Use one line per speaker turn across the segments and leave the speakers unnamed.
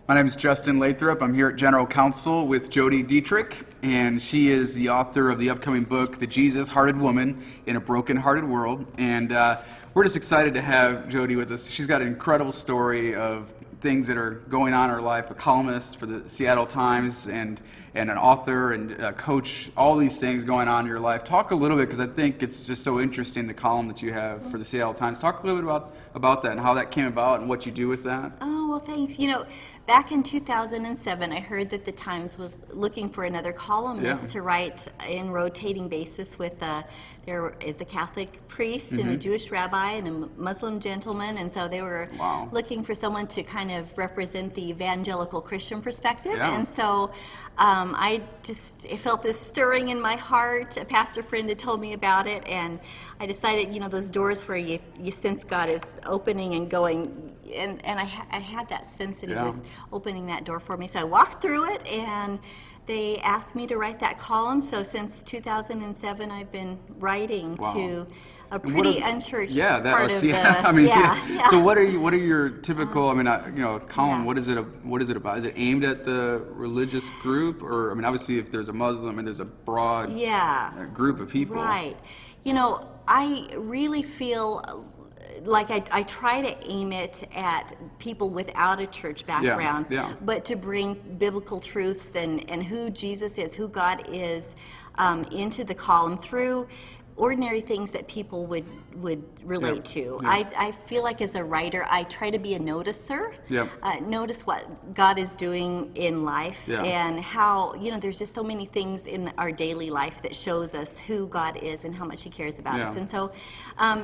My name is Justin Lathrop. I'm here at General Counsel with Jodi Detrick, and she is the author of the upcoming book, The Jesus-Hearted Woman in a Broken-Hearted World. And we're just excited to have Jodi with us. She's got an incredible story of things that are going on in her life, a columnist for the Seattle Times and an author and a coach, all these things going on in your life. Talk a little bit, because I think it's just so interesting, the column that you have for the Seattle Times. Talk a little bit about that and how that came about and what you do with that.
Oh, well, thanks. You know, back in 2007, I heard that the Times was looking for another columnist to write in rotating basis with, there is a Catholic priest and a Jewish rabbi and a Muslim gentleman, and so they were looking for someone to kind of represent the evangelical Christian perspective. And so I felt this stirring in my heart. A pastor friend had told me about it, and I decided, you know, those doors where you sense God is opening and going, and I had that sense that He was opening that door for me. So I walked through it, and they asked me to write that column. So since 2007, I've been writing to a pretty unchurched part of the.
So what are your typical? I mean, column. What is it about? Is it aimed at the religious group, or I mean, obviously, if there's a Muslim and there's a broad group of people,
right? You know, I really feel like I try to aim it at people without a church background, but to bring biblical truths and who Jesus is, who God is, into the column through ordinary things that people would relate to. I feel like as a writer, I try to be a noticer, notice what God is doing in life and how, you know, there's just so many things in our daily life that shows us who God is and how much He cares about us. And so,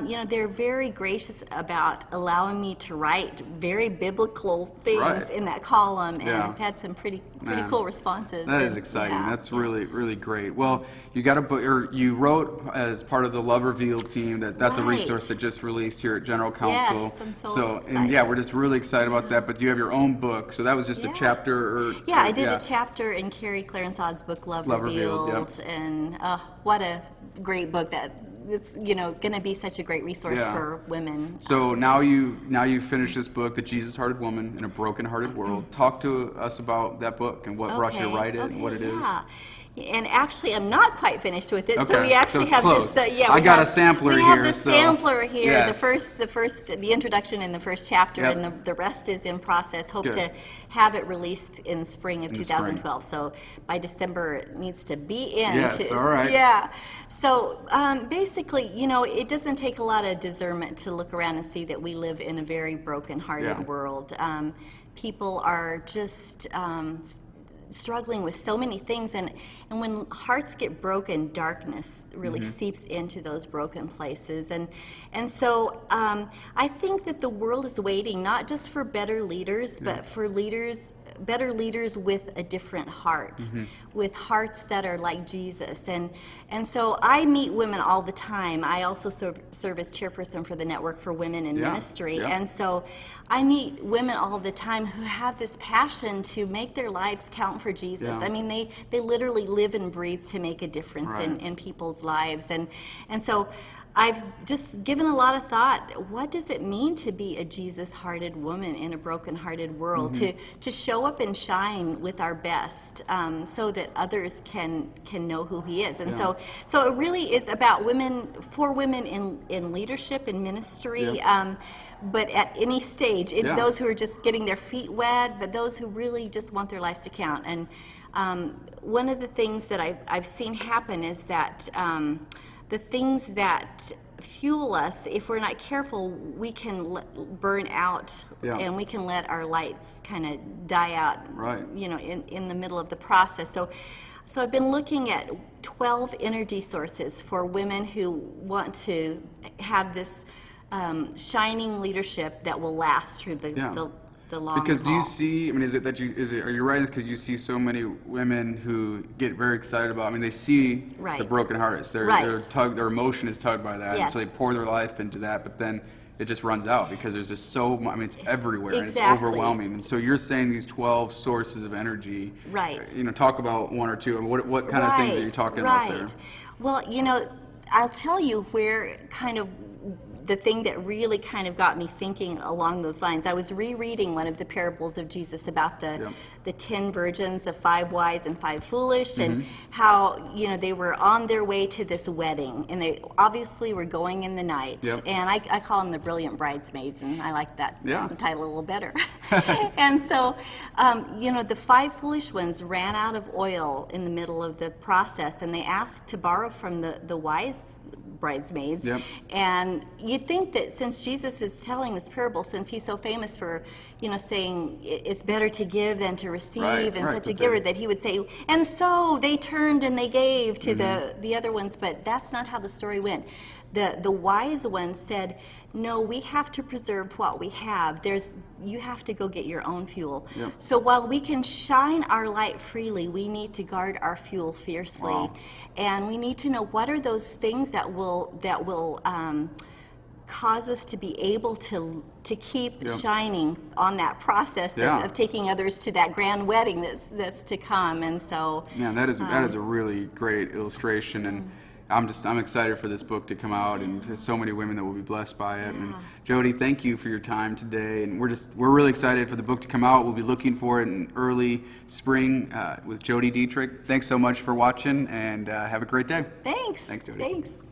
you know, they're very gracious about allowing me to write very biblical things in that column, and I've had some pretty cool responses.
That is exciting. That's really, really great. Well, you got a book, or you wrote as part of the Love Revealed team. That's a resource that just released here at General Counsel.
Yes, I'm so excited.
And we're just really excited about that. But you have your own book, so that was just a chapter.
I did a chapter in Carrie Clarensaw's book, Love Revealed, and what a great book that. It's, you know, going to be such a great resource for women. So
now you finished this book, The Jesus-Hearted Woman in a Broken-Hearted World. Talk to us about that book and what brought you to write it and what it is.
And actually, I'm not quite finished with it.
Okay.
So we actually have
close.
just
I got a sampler here.
We have the sampler here.
Yes.
The introduction in the first chapter, and the rest is in process. Hope to have it released in spring of 2012. So by December, it needs to be in.
Yes, all right.
Yeah. So basically, you know, it doesn't take a lot of discernment to look around and see that we live in a very broken-hearted world. People are just struggling with so many things, and when hearts get broken, darkness really seeps into those broken places, and so I think that the world is waiting not just for better leaders, but for better leaders with a different heart, with hearts that are like Jesus. And so I meet women all the time. I also serve as chairperson for the Network for Women in Ministry, and so I meet women all the time who have this passion to make their lives count for Jesus. I mean, they literally live and breathe to make a difference in people's lives, and so I've just given a lot of thought. What does it mean to be a Jesus-hearted woman in a broken-hearted world? To show up and shine with our best, so that others can know who He is. And so it really is about women, for women in leadership and ministry. But at any stage, those who are just getting their feet wet, but those who really just want their lives to count. And one of the things that I've seen happen is that the things that fuel us, if we're not careful, we can burn out, and we can let our lights kind of die out, you know, in the middle of the process. So I've been looking at 12 energy sources for women who want to have this shining leadership that will last through the long
Because
haul.
do you see, I mean, are you writing this because you see so many women who get very excited about, I mean, they see the broken hearts. Their emotion is tugged by that, and so they pour their life into that, but then it just runs out because there's just so, I mean, it's everywhere, and it's overwhelming. And so you're saying these 12 sources of energy. You know, talk about one or two, and what kind of things are you talking about there?
Well, you know, I'll tell you where kind of the thing that really kind of got me thinking along those lines, I was rereading one of the parables of Jesus about the 10 virgins, the 5 wise and 5 foolish, and how, you know, they were on their way to this wedding, and they obviously were going in the night. And I call them the brilliant bridesmaids, and I like that title a little better. And so, you know, the 5 foolish ones ran out of oil in the middle of the process, and they asked to borrow from the wise bridesmaids. And you'd think that since Jesus is telling this parable, since he's so famous for, you know, saying it's better to give than to receive, and such a giver, that he would say, and so they turned and they gave to the other ones. But that's not how the story went. The wise ones said, no, we have to preserve what we have. You have to go get your own fuel. So while we can shine our light freely, we need to guard our fuel fiercely. And we need to know what are those things that will cause us to be able to keep shining on that process of taking others to that grand wedding that's to come. And so
that is a really great illustration, and I'm excited for this book to come out, and there's so many women that will be blessed by it. And Jodi, thank you for your time today, and we're really excited for the book to come out. We'll be looking for it in early spring with Jodi Detrick. Thanks so much for watching, and have a great day.
Thanks.
Thanks, Jodi.
Thanks.